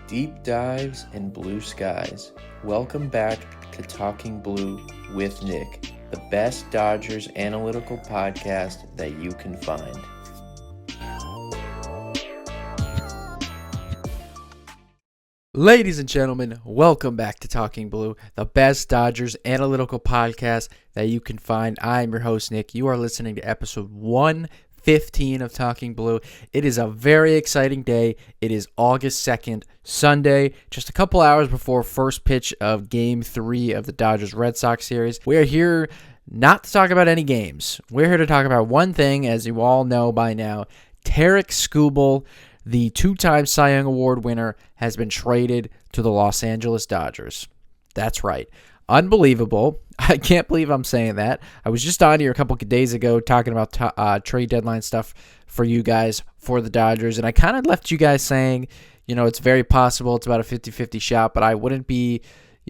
Deep dives and blue skies. Welcome back to Talking Blue with Nick, the best Dodgers analytical podcast that you can find. Ladies and gentlemen, welcome back to Talking Blue, the best Dodgers analytical podcast that you can find. I am your host, Nick. You are listening to episode 115 of Talking Blue. It is a very exciting day. It is August 2nd, Sunday, just a couple hours before first pitch of Game 3 of the Dodgers-Red Sox series. We are here not to talk about any games. We're here to talk about one thing, as you all know by now. Tarik Skubal, the two-time Cy Young Award winner, has been traded to the Los Angeles Dodgers. That's right. Unbelievable. I can't believe I'm saying that. I was just on here a couple of days ago talking about trade deadline stuff for you guys for the Dodgers, and I kind of left you guys saying, it's very possible it's about a 50-50 shot, but I wouldn't be,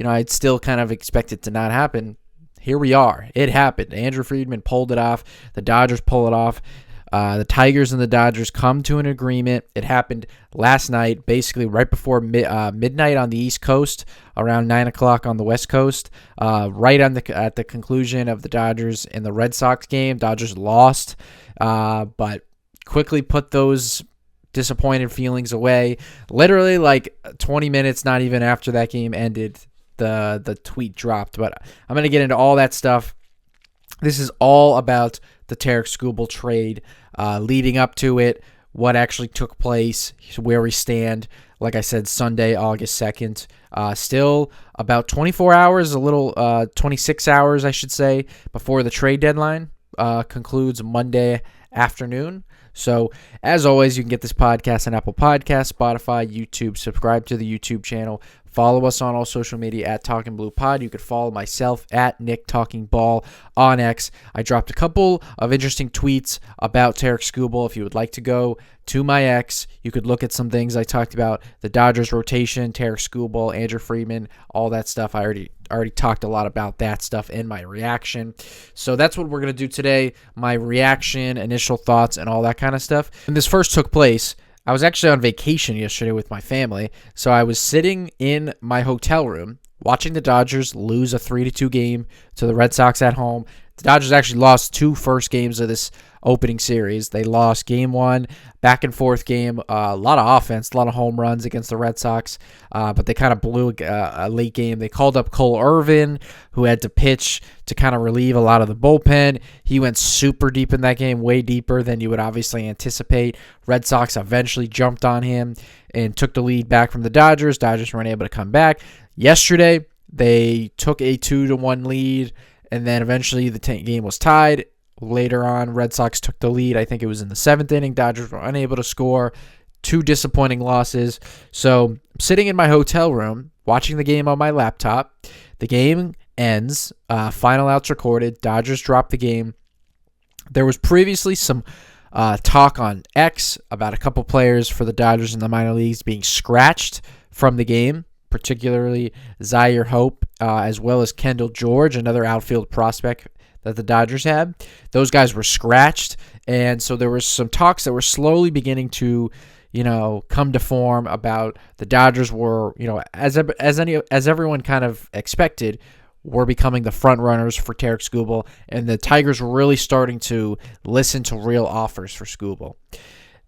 I'd still kind of expect it to not happen. Here we are. It happened. Andrew Friedman pulled it off. The Dodgers pull it off. The Tigers and the Dodgers come to an agreement. It happened last night, basically right before midnight on the East Coast, around 9 o'clock on the West Coast, right at the conclusion of the Dodgers and the Red Sox game. Dodgers lost, but quickly put those disappointed feelings away. Literally like 20 minutes, not even after that game ended, the tweet dropped. But I'm going to get into all that stuff. This is all about the Tarik Skubal trade, leading up to it, what actually took place, where we stand. Like I said, Sunday, August 2nd. Still about 24 hours, 26 hours, I should say, before the trade deadline concludes Monday afternoon. So, as always, you can get this podcast on Apple Podcasts, Spotify, YouTube. Subscribe to the YouTube channel. Follow us on all social media at Talking Blue Pod. You could follow myself at Nick Talking Ball on X. I dropped a couple of interesting tweets about Tarik Skubal. If you would like to go to my X, you could look at some things I talked about: the Dodgers rotation, Tarik Skubal, Andrew Friedman, all that stuff. I already talked a lot about that stuff in my reaction. So that's what we're going to do today, my reaction, initial thoughts, and all that kind of stuff. When this first took place, I was actually on vacation yesterday with my family, so I was sitting in my hotel room watching the Dodgers lose a 3-2 game to the Red Sox at home. The Dodgers actually lost two first games of this opening series. They lost game one, back and forth game, a lot of offense, a lot of home runs against the Red Sox, but they kind of blew a late game. They called up Cole Irvin, who had to pitch to kind of relieve a lot of the bullpen. He went super deep in that game, way deeper than you would obviously anticipate. Red Sox eventually jumped on him and took the lead back from the Dodgers. Dodgers weren't able to come back. Yesterday, they took a 2-1 lead, and then eventually the game was tied. Later on, Red Sox took the lead. I think it was in the 7th inning. Dodgers were unable to score. Two disappointing losses. So I'm sitting in my hotel room watching the game on my laptop. The game ends. Final outs recorded. Dodgers dropped the game. There was previously some talk on X about a couple players for the Dodgers in the minor leagues being scratched from the game, particularly Zaire Hope, as well as Kendall George, another outfield prospect that the Dodgers had. Those guys were scratched, and so there was some talks that were slowly beginning to, come to form about the Dodgers were, as everyone kind of expected, were becoming the front runners for Tarik Skubal, and the Tigers were really starting to listen to real offers for Skubal.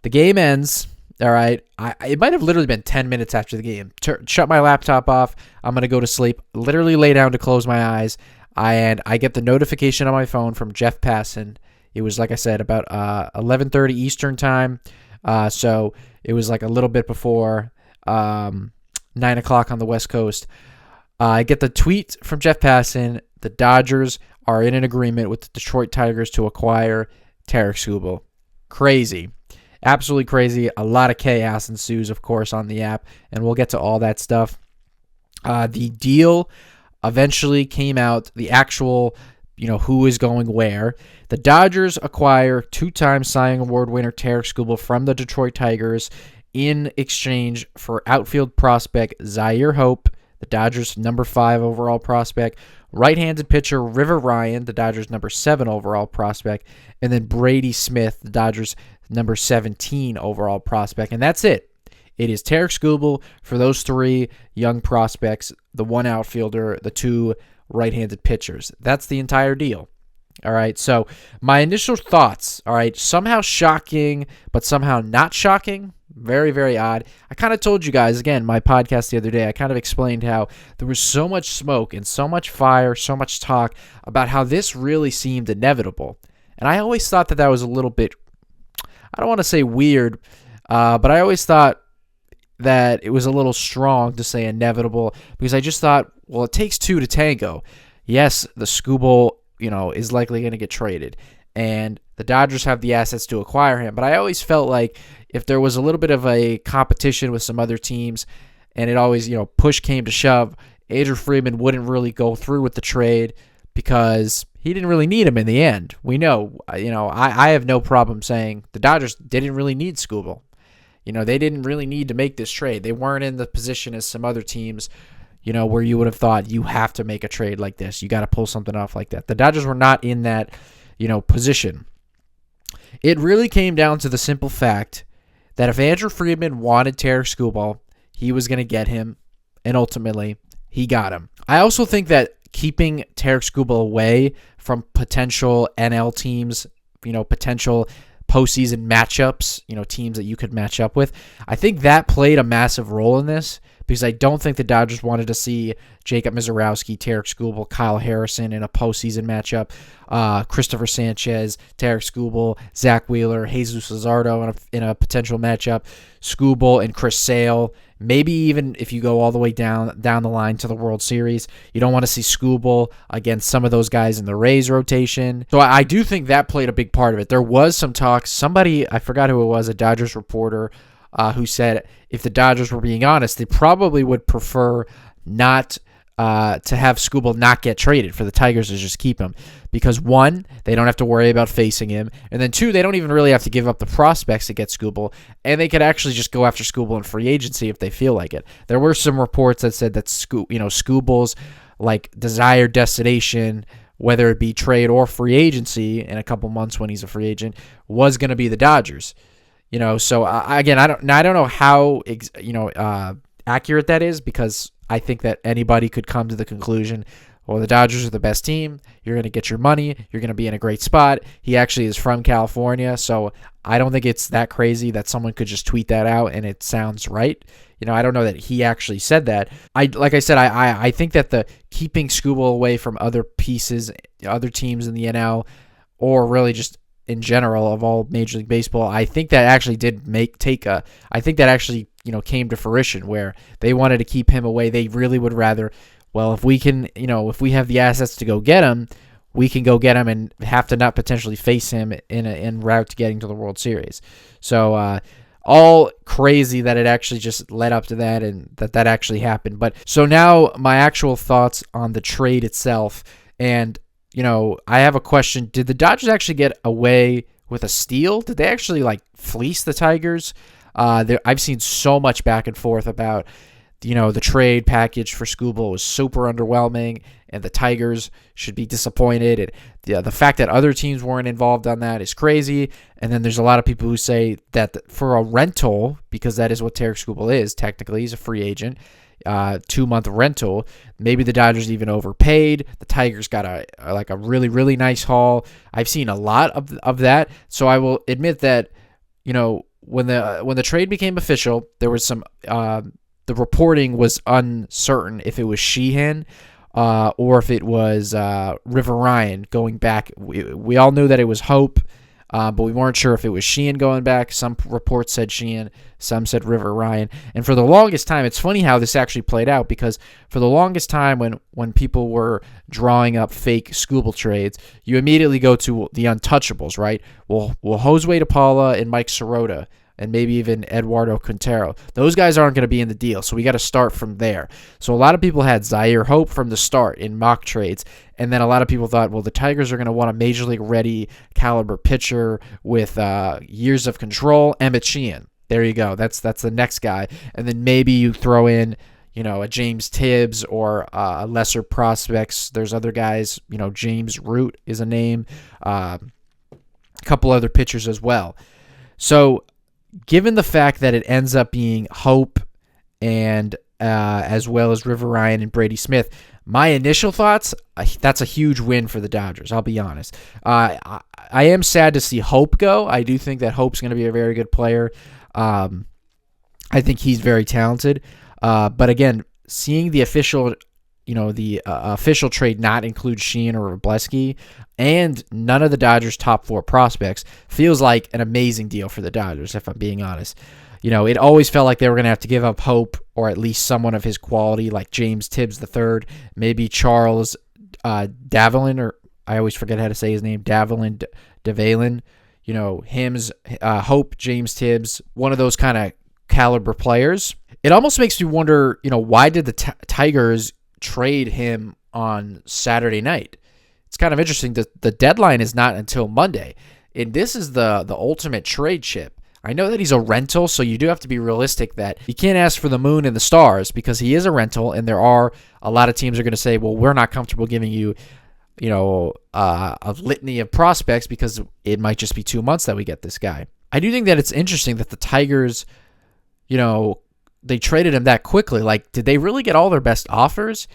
The game ends. All right, it might have literally been 10 minutes after the game. Shut my laptop off. I'm going to go to sleep, literally lay down to close my eyes, and I get the notification on my phone from Jeff Passan. It was, like I said, about 11:30 Eastern time, so it was like a little bit before 9 o'clock on the West Coast. I get the tweet from Jeff Passan. The Dodgers are in an agreement with the Detroit Tigers to acquire Tarik Skubal. Crazy. Absolutely crazy. A lot of chaos ensues, of course, on the app, and we'll get to all that stuff. The deal eventually came out, the actual, who is going where. The Dodgers acquire two-time Cy Young Award winner Tarik Skubal from the Detroit Tigers in exchange for outfield prospect Zaire Hope, the Dodgers' number 5 overall prospect, right-handed pitcher River Ryan, the Dodgers' number 7 overall prospect, and then Brady Smith, the Dodgers' number 17 overall prospect. And that's it. It is Tarik Skubal for those 3 young prospects, the 1 outfielder, the 2 right-handed pitchers. That's the entire deal. All right, so my initial thoughts, all right, somehow shocking, but somehow not shocking. Very, very odd. I kind of told you guys, again, my podcast the other day, I kind of explained how there was so much smoke and so much fire, so much talk about how this really seemed inevitable. And I always thought that was a little bit, I don't want to say weird, but I always thought that it was a little strong to say inevitable, because I just thought, well, it takes 2 to tango. Yes, the Skubal, is likely going to get traded, and the Dodgers have the assets to acquire him. But I always felt like if there was a little bit of a competition with some other teams, and it always, push came to shove, Andrew Friedman wouldn't really go through with the trade because he didn't really need him in the end. We know, I have no problem saying the Dodgers didn't really need Skubal. They didn't really need to make this trade. They weren't in the position as some other teams, where you would have thought you have to make a trade like this. You got to pull something off like that. The Dodgers were not in that, position. It really came down to the simple fact that if Andrew Friedman wanted Tarik Skubal, he was going to get him, and ultimately he got him. I also think that keeping Tarik Skubal away from potential NL teams, potential postseason matchups, teams that you could match up with, I think that played a massive role in this, because I don't think the Dodgers wanted to see Jacob Misiorowski, Tarik Skubal, Kyle Harrison in a postseason matchup, Christopher Sanchez, Tarik Skubal, Zach Wheeler, Jesus Luzardo in a potential matchup, Skubal and Chris Sale. Maybe even if you go all the way down the line to the World Series, you don't want to see Skubal against some of those guys in the Rays rotation. So I do think that played a big part of it. There was some talk. Somebody, I forgot who it was, a Dodgers reporter, who said if the Dodgers were being honest, they probably would prefer not to have Skubal not get traded, for the Tigers to just keep him. Because 1, they don't have to worry about facing him, and then 2, they don't even really have to give up the prospects to get Skubal, and they could actually just go after Skubal in free agency if they feel like it. There were some reports that said that Skubal's desired destination, whether it be trade or free agency in a couple months when he's a free agent, was going to be the Dodgers. So I don't know how accurate that is, because I think that anybody could come to the conclusion, well, the Dodgers are the best team. You're going to get your money. You're going to be in a great spot. He actually is from California, so I don't think it's that crazy that someone could just tweet that out and it sounds right. I don't know that he actually said that. I think that the keeping Skubal away from other pieces, other teams in the NL, or really just in general of all Major League Baseball, I think that actually came to fruition, where they wanted to keep him away. They really would rather, well, if we can, if we have the assets to go get him, we can go get him and have to not potentially face him in route to getting to the World Series. So all crazy that it actually just led up to that, and that actually happened. But so now my actual thoughts on the trade itself. And I have a question. Did the Dodgers actually get away with a steal? Did they actually fleece the Tigers? I've seen so much back and forth about, the trade package for Skubal was super underwhelming, and the Tigers should be disappointed. And the fact that other teams weren't involved on that is crazy. And then there's a lot of people who say that for a rental, because that is what Tarik Skubal is, technically he's a free agent, 2-month rental, maybe the Dodgers even overpaid. The Tigers got a really, really nice haul. I've seen a lot of that. So I will admit that, when the trade became official, there was some the reporting was uncertain if it was Sheehan or if it was River Ryan going back. We all knew that it was Hope, but we weren't sure if it was Sheehan going back. Some reports said Sheehan, some said River Ryan. And for the longest time, it's funny how this actually played out, because for the longest time when people were drawing up fake Skubal trades, you immediately go to the untouchables, right? Well, Jose DePaula and Mike Sirota, and maybe even Eduardo Quintero. Those guys aren't going to be in the deal, so we got to start from there. So a lot of people had Zaire Hope from the start in mock trades, and then a lot of people thought, well, the Tigers are going to want a Major League ready caliber pitcher with years of control. Emmett Sheehan. There you go. That's the next guy. And then maybe you throw in, a James Tibbs or lesser prospects. There's other guys. James Root is a name. A couple other pitchers as well. So, given the fact that it ends up being Hope and as well as River Ryan and Brady Smith, my initial thoughts, that's a huge win for the Dodgers, I'll be honest. I am sad to see Hope go. I do think that Hope's going to be a very good player. I think he's very talented. But again, seeing the official official trade not include Sheehan or Robleski and none of the Dodgers' top 4 prospects feels like an amazing deal for the Dodgers, if I'm being honest. It always felt like they were going to have to give up Hope or at least someone of his quality, like James Tibbs III, maybe Charles Davalin, or I always forget how to say his name, Davalin. Hope, James Tibbs, one of those kind of caliber players. It almost makes me wonder, why did the Tigers trade him on Saturday night? It's kind of interesting. The deadline is not until Monday, and this is the ultimate trade chip. I know that he's a rental, so you do have to be realistic that you can't ask for the moon and the stars because he is a rental, and there are a lot of teams are going to say, well, we're not comfortable giving you, a litany of prospects because it might just be 2 months that we get this guy. I do think that it's interesting that the Tigers, they traded him that quickly. Like, did they really get all their best offers?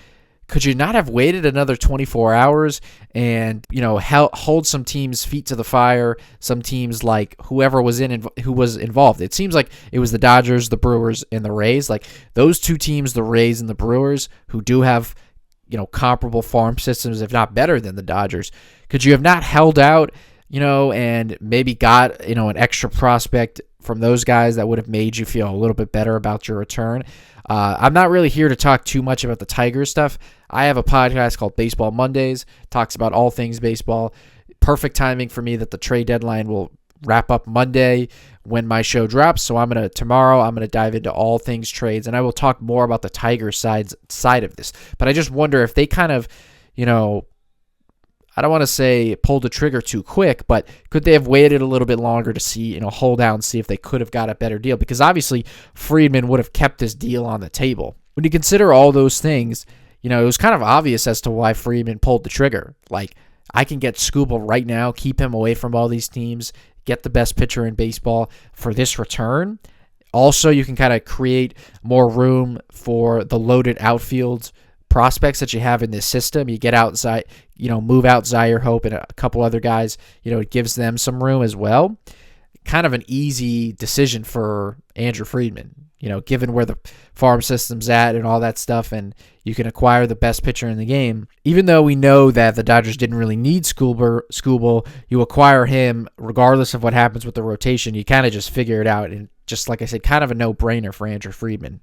Could you not have waited another 24 hours and, hold some teams' feet to the fire, some teams like whoever was who was involved? It seems like it was the Dodgers, the Brewers, and the Rays. Like, those two teams, the Rays and the Brewers, who do have, comparable farm systems, if not better than the Dodgers. Could you have not held out, and maybe got, an extra prospect from those guys that would have made you feel a little bit better about your return? I'm not really here to talk too much about the Tigers stuff. I have a podcast called Baseball Mondays, talks about all things baseball. Perfect timing for me that the trade deadline will wrap up Monday when my show drops. So tomorrow I'm gonna dive into all things trades, and I will talk more about the Tigers side of this. But I just wonder if they kind of, I don't want to say pulled the trigger too quick, but could they have waited a little bit longer to see, hold out and see if they could have got a better deal? Because obviously Friedman would have kept this deal on the table. When you consider all those things, it was kind of obvious as to why Friedman pulled the trigger. Like, I can get Skubal right now, keep him away from all these teams, get the best pitcher in baseball for this return. Also, you can kind of create more room for the loaded outfield prospects that you have in this system. You get outside, move out Zaire Hope and a couple other guys, it gives them some room as well. Kind of an easy decision for Andrew Friedman, given where the farm system's at and all that stuff, and you can acquire the best pitcher in the game. Even though we know that the Dodgers didn't really need Skubal, you acquire him regardless of what happens with the rotation. You kind of just figure it out, and just like I said, kind of a no-brainer for Andrew Friedman.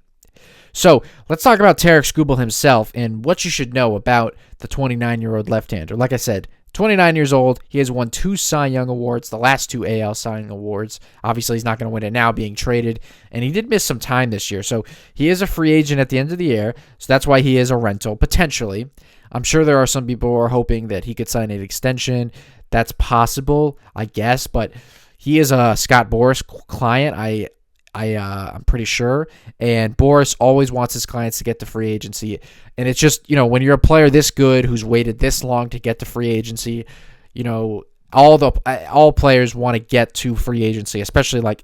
So let's talk about Tarik Skubal himself and what you should know about the 29-year-old left-hander. Like I said, 29 years old. He has won 2 Cy Young Awards, the last 2 AL Cy Young Awards. Obviously, he's not going to win it now, being traded, and he did miss some time this year. So he is a free agent at the end of the year, so that's why he is a rental, potentially. I'm sure there are some people who are hoping that he could sign an extension. That's possible, I guess, but he is a Scott Boras client. I'm pretty sure. And Boras always wants his clients to get to free agency. And it's just, when you're a player this good who's waited this long to get to free agency, all players want to get to free agency, especially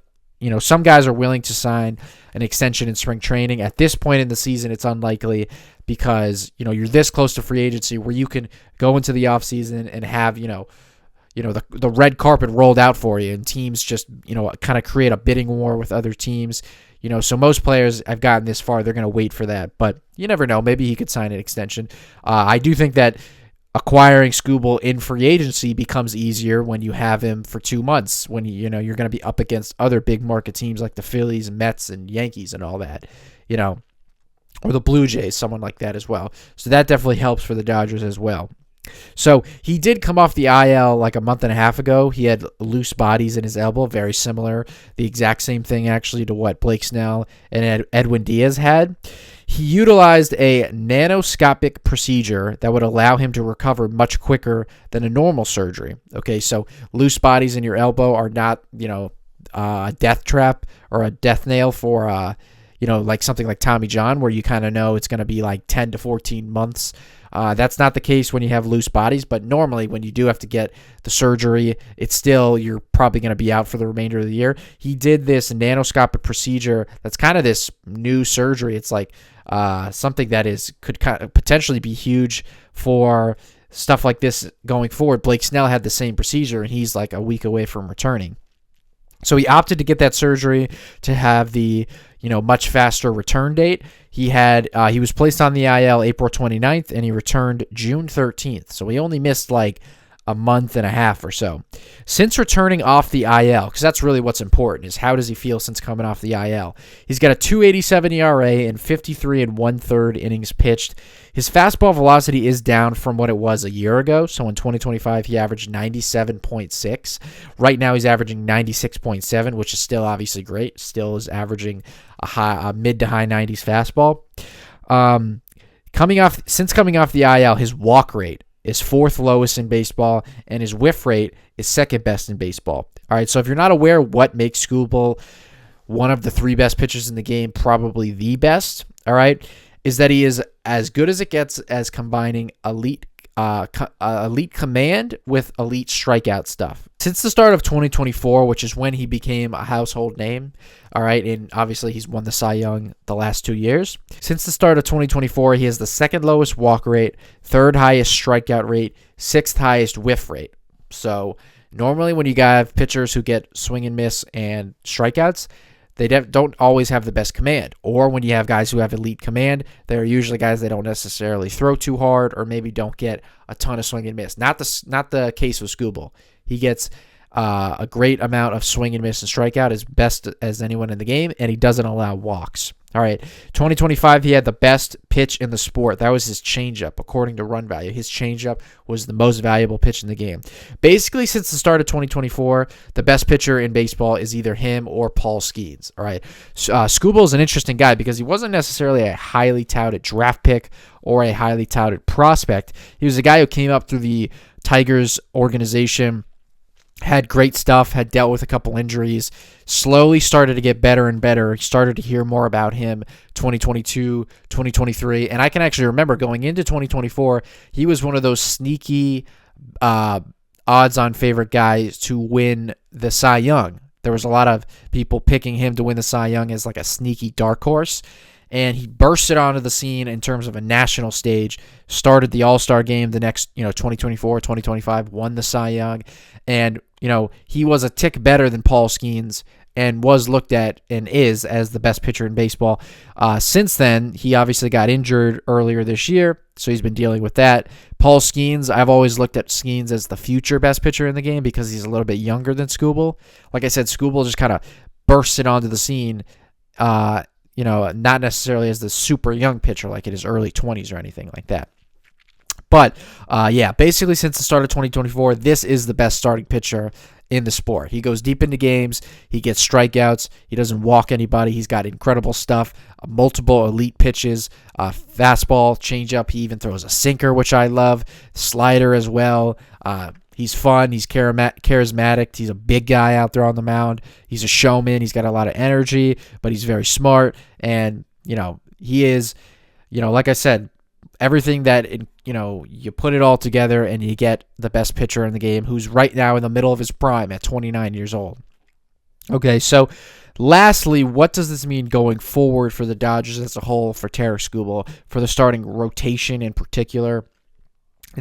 some guys are willing to sign an extension in spring training. At this point in the season, it's unlikely because, you're this close to free agency where you can go into the offseason and have, the red carpet rolled out for you, and teams just, kind of create a bidding war with other teams. So most players have gotten this far, they're going to wait for that. But you never know. Maybe he could sign an extension. I do think that acquiring Skubal in free agency becomes easier when you have him for 2 months, when you're going to be up against other big market teams like the Phillies, Mets, and Yankees and all that, or the Blue Jays, someone like that as well. So that definitely helps for the Dodgers as well. So he did come off the IL like a month and a half ago. He had loose bodies in his elbow, very similar, the exact same thing actually to what Blake Snell and Edwin Diaz had. He utilized a nanoscopic procedure that would allow him to recover much quicker than a normal surgery. Okay, so loose bodies in your elbow are not, a death trap or a death nail for, like something like Tommy John, where you kind of know it's going to be like 10 to 14 months. That's not the case when you have loose bodies, but normally when you do have to get the surgery, you're probably going to be out for the remainder of the year. He did this nanoscopic procedure that's kind of this new surgery. It's like something that could kind of potentially be huge for stuff like this going forward. Blake Snell had the same procedure, and he's like a week away from returning. So he opted to get that surgery to have the much faster return date. He was placed on the IL April 29th, and he returned June 13th. So he only missed like a month and a half or so. Since returning off the IL, because that's really what's important, is how does he feel since coming off the IL? He's got a 2.87 ERA and 53 1/3 innings pitched. His fastball velocity is down from what it was a year ago. So in 2025, he averaged 97.6. Right now, he's averaging 96.7, which is still obviously great. Still is averaging a mid to high 90s fastball. Since coming off the IL, his walk rate is fourth lowest in baseball, and his whiff rate is second best in baseball. All right, so if you're not aware what makes Skubal one of the three best pitchers in the game, probably the best, all right, is that he is as good as it gets as combining elite command with elite strikeout stuff. Since the start of 2024, which is when he became a household name, all right, and obviously he's won the Cy Young the last 2 years. Since the start of 2024, he has the second lowest walk rate, third highest strikeout rate, sixth highest whiff rate. So normally when you have pitchers who get swing and miss and strikeouts, they don't always have the best command. Or when you have guys who have elite command, they're usually guys that don't necessarily throw too hard or maybe don't get a ton of swing and miss. Not the case with Skubal. He gets a great amount of swing and miss and strikeout, as best as anyone in the game, and he doesn't allow walks. All right, 2025, he had the best pitch in the sport. That was his changeup, according to Run Value. His changeup was the most valuable pitch in the game. Basically, since the start of 2024, the best pitcher in baseball is either him or Paul Skeens. All right, Skubal is an interesting guy because he wasn't necessarily a highly touted draft pick or a highly touted prospect. He was a guy who came up through the Tigers organization, had great stuff, had dealt with a couple injuries, slowly started to get better and better. Started to hear more about him 2022, 2023. And I can actually remember going into 2024, he was one of those sneaky odds-on favorite guys to win the Cy Young. There was a lot of people picking him to win the Cy Young as like a sneaky dark horse. And he bursted onto the scene in terms of a national stage, started the All-Star game the next, 2024, 2025, won the Cy Young. And, he was a tick better than Paul Skeens and was looked at and is as the best pitcher in baseball. Since then, he obviously got injured earlier this year, so he's been dealing with that. Paul Skeens, I've always looked at Skeens as the future best pitcher in the game because he's a little bit younger than Skubal. Like I said, Skubal just kind of bursted onto the scene, not necessarily as the super young pitcher like in his early 20s or anything like that. But, basically since the start of 2024, this is the best starting pitcher in the sport. He goes deep into games. He gets strikeouts. He doesn't walk anybody. He's got incredible stuff, multiple elite pitches, fastball, changeup. He even throws a sinker, which I love, slider as well. He's fun. He's charismatic. He's a big guy out there on the mound. He's a showman. He's got a lot of energy, but he's very smart. And, he is, like I said, everything that, you put it all together and you get the best pitcher in the game who's right now in the middle of his prime at 29 years old. Okay, so lastly, what does this mean going forward for the Dodgers as a whole, for Tarik Skubal, for the starting rotation in particular?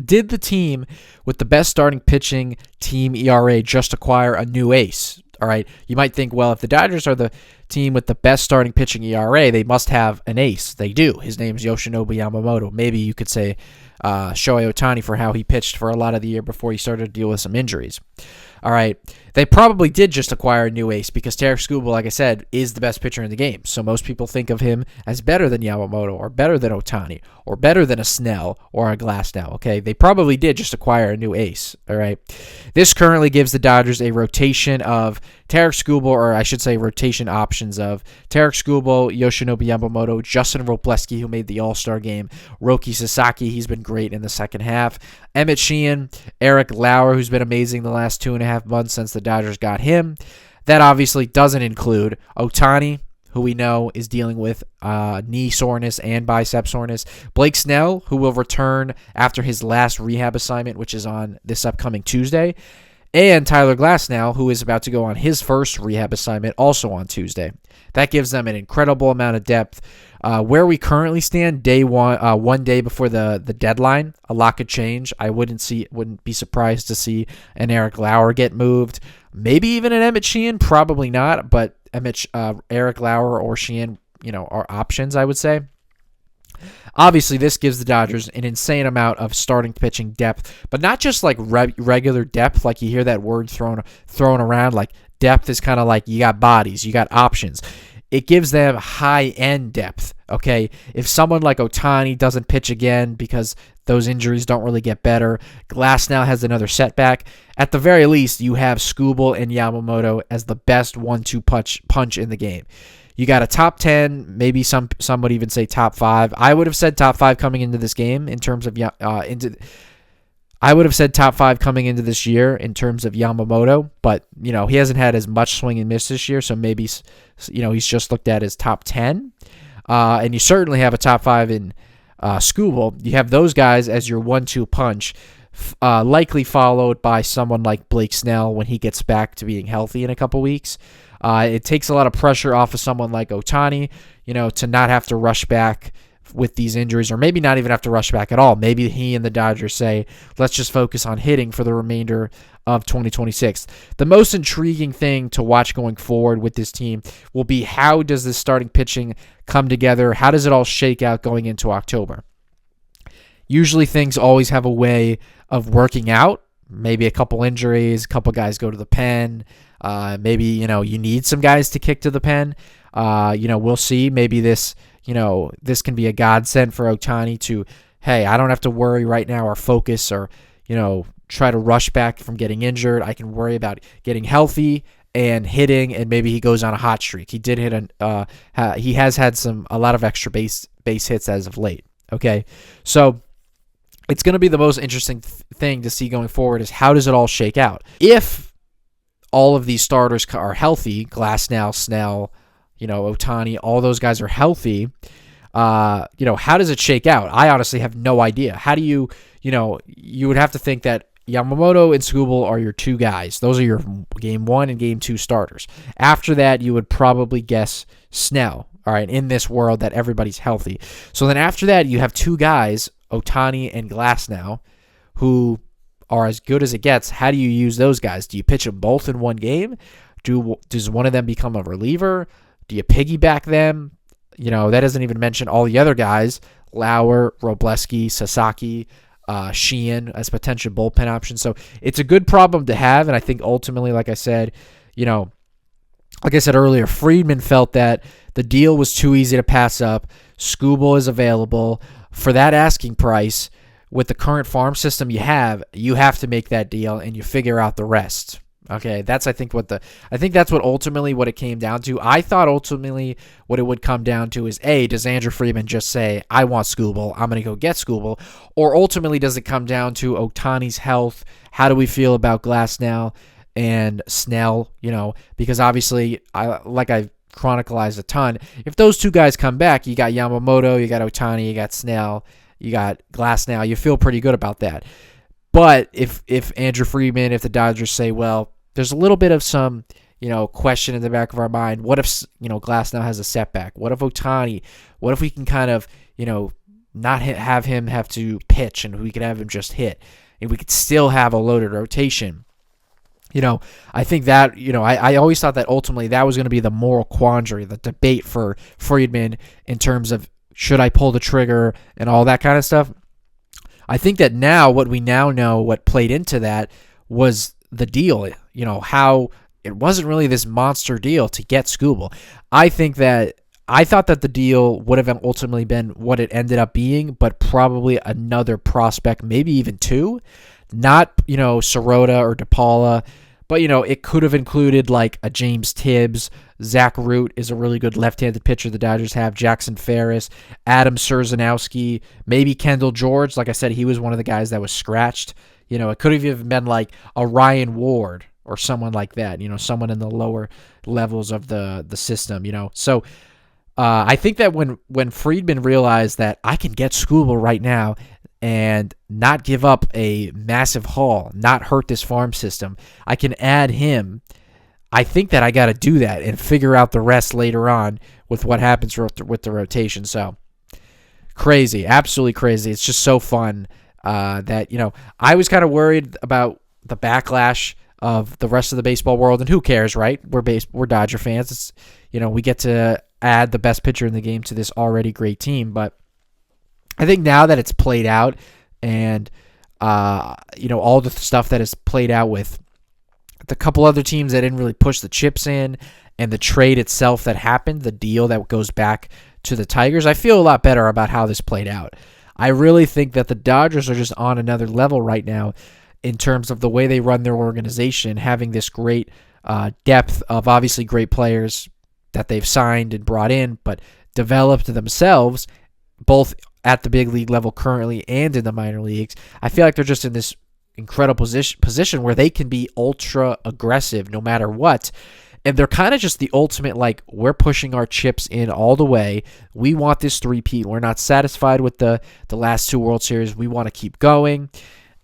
Did the team with the best starting pitching team ERA just acquire a new ace? All right, you might think, well, if the Dodgers are the team with the best starting pitching ERA, they must have an ace. They do. His name's Yoshinobu Yamamoto. Maybe you could say Shohei Ohtani for how he pitched for a lot of the year before he started to deal with some injuries. All right, they probably did just acquire a new ace because Tarik Skubal, like I said, is the best pitcher in the game. So most people think of him as better than Yamamoto or better than Ohtani or better than a Snell or a Glasnow. Okay, they probably did just acquire a new ace. All right, this currently gives the Dodgers a rotation of Tarik Skubal, or I should say rotation options of Tarik Skubal, Yoshinobu Yamamoto, Justin Robleski, who made the All-Star game, Roki Sasaki, he's been great in the second half, Emmett Sheehan, Eric Lauer, who's been amazing the last 2.5 months since the Dodgers got him. That obviously doesn't include Ohtani, who we know is dealing with knee soreness and bicep soreness. Blake Snell, who will return after his last rehab assignment, which is on this upcoming Tuesday. And Tyler Glasnow, who is about to go on his first rehab assignment, also on Tuesday. That gives them an incredible amount of depth. Where we currently stand, day one day before the deadline, a lot could change. I wouldn't be surprised to see an Eric Lauer get moved, maybe even an Emmett Sheehan, probably not. But Eric Lauer or Sheehan, are options, I would say. Obviously, this gives the Dodgers an insane amount of starting pitching depth, but not just like regular depth, like you hear that word thrown around. Like depth is kind of like you got bodies, you got options. It gives them high-end depth, okay? If someone like Ohtani doesn't pitch again because those injuries don't really get better, Glasnow has another setback, at the very least, you have Skubal and Yamamoto as the best 1-2 punch in the game. You got a top 10, maybe some would even say top 5. I would have said top 5 coming into this game in terms of I would have said top 5 coming into this year in terms of Yamamoto, but he hasn't had as much swing and miss this year, so maybe he's just looked at as top 10. And you certainly have a top 5 in Skubal. You have those guys as your 1-2 punch, likely followed by someone like Blake Snell when he gets back to being healthy in a couple weeks. It takes a lot of pressure off of someone like Ohtani, to not have to rush back with these injuries, or maybe not even have to rush back at all. Maybe he and the Dodgers say, let's just focus on hitting for the remainder of 2026. The most intriguing thing to watch going forward with this team will be how does this starting pitching come together? How does it all shake out going into October? Usually things always have a way of working out. Maybe a couple injuries, a couple guys go to the pen. Maybe, you need some guys to kick to the pen. We'll see. Maybe this can be a godsend for Ohtani to, hey, I don't have to worry right now or focus or, try to rush back from getting injured. I can worry about getting healthy and hitting, and maybe he goes on a hot streak. He did hit he has had a lot of extra base hits as of late. Okay. So it's going to be the most interesting thing to see going forward is how does it all shake out? If all of these starters are healthy, Glasnow, Snell, Ohtani, all those guys are healthy, how does it shake out? I honestly have no idea. How do you would have to think that Yamamoto and Skubal are your two guys. Those are your game 1 and game 2 starters. After that, you would probably guess Snell, all right, in this world that everybody's healthy. So then after that, you have two guys, Ohtani and Glasnow, who are as good as it gets. How do you use those guys? Do you pitch them both in one game? Does one of them become a reliever? Do you piggyback them? That doesn't even mention all the other guys, Lauer, Robleski, Sasaki, Sheehan as potential bullpen options. So it's a good problem to have, and I think ultimately, like I said earlier, Friedman felt that the deal was too easy to pass up. Skubal is available. For that asking price, with the current farm system you have to make that deal and you figure out the rest. Okay, I think that's what ultimately what it came down to. I thought ultimately what it would come down to is, does Andrew Friedman just say, I want Skubal, I'm going to go get Skubal? Or ultimately does it come down to Ohtani's health? How do we feel about Glasnow and Snell? Because obviously, I've chronicalized a ton. If those two guys come back, you got Yamamoto, you got Ohtani, you got Snell, you got Glasnow, you feel pretty good about that. But if Andrew Friedman, if the Dodgers say, well, there's a little bit of some, question in the back of our mind. What if, Glasnow has a setback? What if Ohtani? What if we can kind of, not have him have to pitch and we could have him just hit? And we could still have a loaded rotation. I think that, I always thought that ultimately that was going to be the moral quandary, the debate for Friedman in terms of should I pull the trigger and all that kind of stuff. I think that now what we now know what played into that was the deal, how it wasn't really this monster deal to get Skubal. I thought that the deal would have ultimately been what it ended up being, but probably another prospect, maybe even two, not, Sirota or DePaula, but, it could have included like a James Tibbs. Zach Root is a really good left-handed pitcher the Dodgers have. Jackson Ferris, Adam Sierzanowski, maybe Kendall George. Like I said, he was one of the guys that was scratched. It could have even been like a Ryan Ward or someone like that, someone in the lower levels of the system, So I think that when Friedman realized that I can get Skubal right now and not give up a massive haul, not hurt this farm system, I can add him. I think that I got to do that and figure out the rest later on with what happens with the rotation. So crazy, absolutely crazy. It's just so fun that, I was kind of worried about the backlash of the rest of the baseball world, and who cares, right? We're Dodger fans. It's, we get to add the best pitcher in the game to this already great team. But I think now that it's played out and, all the stuff that is played out with the couple other teams that didn't really push the chips in and the trade itself that happened, the deal that goes back to the Tigers, I feel a lot better about how this played out. I really think that the Dodgers are just on another level right now in terms of the way they run their organization, having this great depth of obviously great players that they've signed and brought in, but developed themselves both at the big league level currently and in the minor leagues. I feel like they're just in this incredible position where they can be ultra aggressive no matter what. And they're kind of just the ultimate, like, we're pushing our chips in all the way. We want this three-peat. We're not satisfied with the last two World Series. We want to keep going.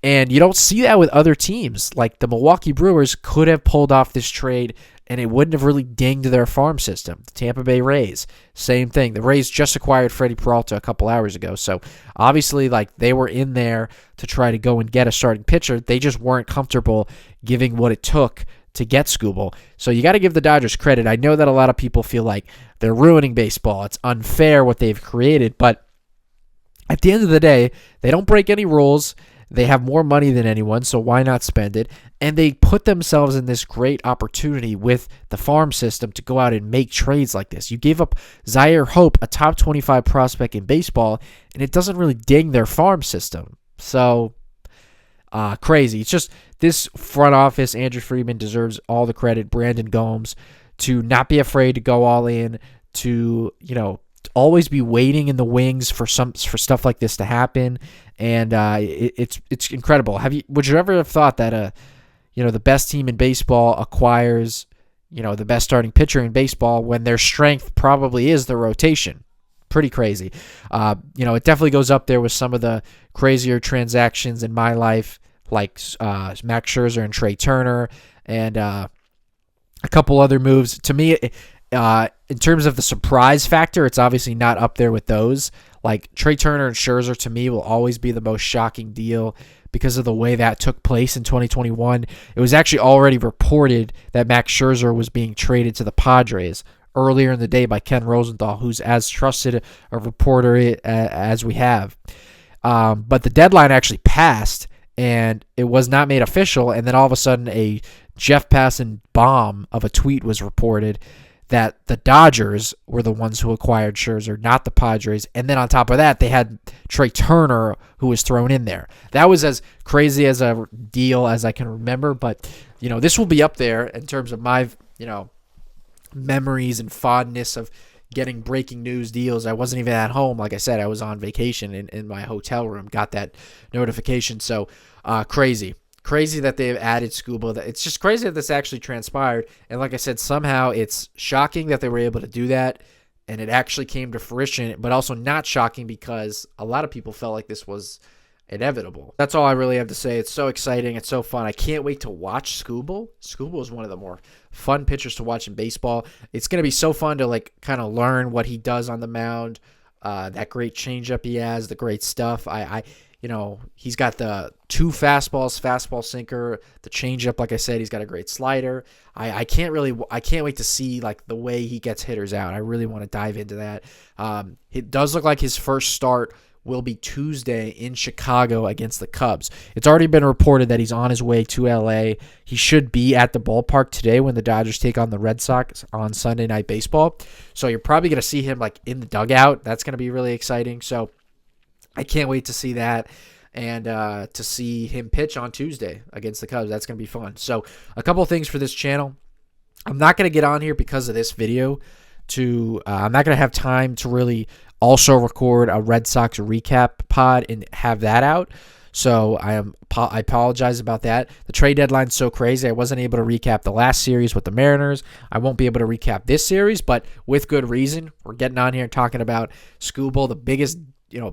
And you don't see that with other teams. Like the Milwaukee Brewers could have pulled off this trade and it wouldn't have really dinged their farm system. The Tampa Bay Rays, same thing. The Rays just acquired Freddie Peralta a couple hours ago. So obviously, like, they were in there to try to go and get a starting pitcher. They just weren't comfortable giving what it took to get Skubal. So you got to give the Dodgers credit. I know that a lot of people feel like they're ruining baseball. It's unfair what they've created. But at the end of the day, they don't break any rules. They have more money than anyone, so why not spend it? And they put themselves in this great opportunity with the farm system to go out and make trades like this. You gave up Zaire Hope, a top 25 prospect in baseball, and it doesn't really ding their farm system. So, crazy. It's just this front office, Andrew Friedman deserves all the credit, Brandon Gomes, to not be afraid to go all in, to, always be waiting in the wings for stuff like this to happen, and it's incredible. Would you ever have thought that the best team in baseball acquires the best starting pitcher in baseball when their strength probably is the rotation? Pretty crazy. It definitely goes up there with some of the crazier transactions in my life, like Max Scherzer and Trey Turner, and a couple other moves. To me, in terms of the surprise factor, it's obviously not up there with those. Like Trey Turner and Scherzer, to me, will always be the most shocking deal because of the way that took place in 2021. It was actually already reported that Max Scherzer was being traded to the Padres earlier in the day by Ken Rosenthal, who's as trusted a reporter as we have. But the deadline actually passed, and it was not made official. And then all of a sudden, a Jeff Passan bomb of a tweet was reported that the Dodgers were the ones who acquired Scherzer, not the Padres. And then on top of that, they had Trey Turner, who was thrown in there. That was as crazy as a deal as I can remember. But, this will be up there in terms of my, memories and fondness of getting breaking news deals. I wasn't even at home. Like I said, I was on vacation in my hotel room, got that notification. So crazy. Crazy that they've added Skubal. It's just crazy that this actually transpired. And like I said, somehow it's shocking that they were able to do that and it actually came to fruition, but also not shocking because a lot of people felt like this was inevitable. That's all I really have to say. It's so exciting. It's so fun. I can't wait to watch Skubal. Skubal is one of the more fun pitchers to watch in baseball. It's going to be so fun to kind of learn what he does on the mound, that great changeup he has, the great stuff. He's got the two fastballs, fastball sinker, the changeup. Like I said, he's got a great slider. I can't wait to see the way he gets hitters out. I really want to dive into that. It does look like his first start will be Tuesday in Chicago against the Cubs. It's already been reported that he's on his way to LA. He should be at the ballpark today when the Dodgers take on the Red Sox on Sunday Night Baseball. So you're probably going to see him in the dugout. That's going to be really exciting. So I can't wait to see that and to see him pitch on Tuesday against the Cubs. That's going to be fun. So a couple of things for this channel. I'm not going to get on here because of this video. I'm not going to have time to really also record a Red Sox recap pod and have that out. So I apologize about that. The trade deadline's so crazy. I wasn't able to recap the last series with the Mariners. I won't be able to recap this series, but with good reason. We're getting on here and talking about Skubal. The biggest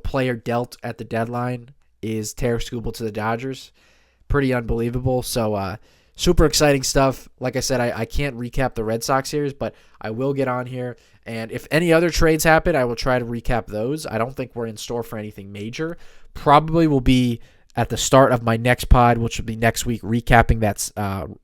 player dealt at the deadline is Tarik Skubal to the Dodgers. Pretty unbelievable. So super exciting stuff. Like I said, I can't recap the Red Sox series, but I will get on here. And if any other trades happen, I will try to recap those. I don't think we're in store for anything major. Probably will be at the start of my next pod, which will be next week, recapping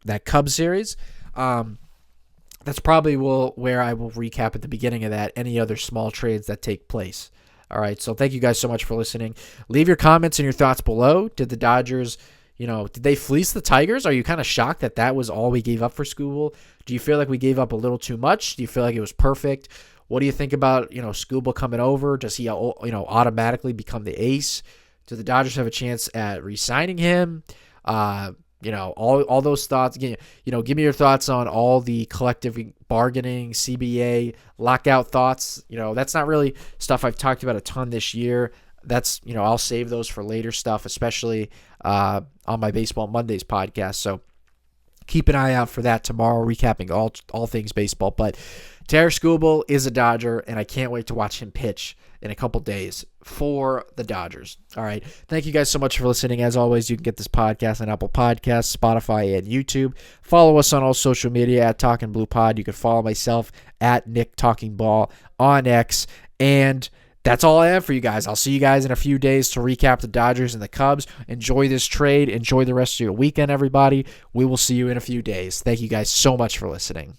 that Cubs series. That's probably where I will recap at the beginning of that any other small trades that take place. All right, so thank you guys so much for listening. Leave your comments and your thoughts below. Did the Dodgers, did they fleece the Tigers? Are you kind of shocked that was all we gave up for Skubal? Do you feel like we gave up a little too much? Do you feel like it was perfect? What do you think about, Skubal coming over? Does he, automatically become the ace? Do the Dodgers have a chance at re-signing him? All those thoughts. Give me your thoughts on all the collective bargaining, CBA, lockout thoughts. That's not really stuff I've talked about a ton this year. That's, I'll save those for later stuff, especially on my Baseball Mondays podcast. So keep an eye out for that tomorrow, recapping all things baseball. But Tarik Skubal is a Dodger, and I can't wait to watch him pitch in a couple days for the Dodgers. All right. Thank you guys so much for listening. As always, you can get this podcast on Apple Podcasts, Spotify, and YouTube. Follow us on all social media at Talking Blue Pod. You can follow myself at Nick Talking Ball on X. And that's all I have for you guys. I'll see you guys in a few days to recap the Dodgers and the Cubs. Enjoy this trade. Enjoy the rest of your weekend, everybody. We will see you in a few days. Thank you guys so much for listening.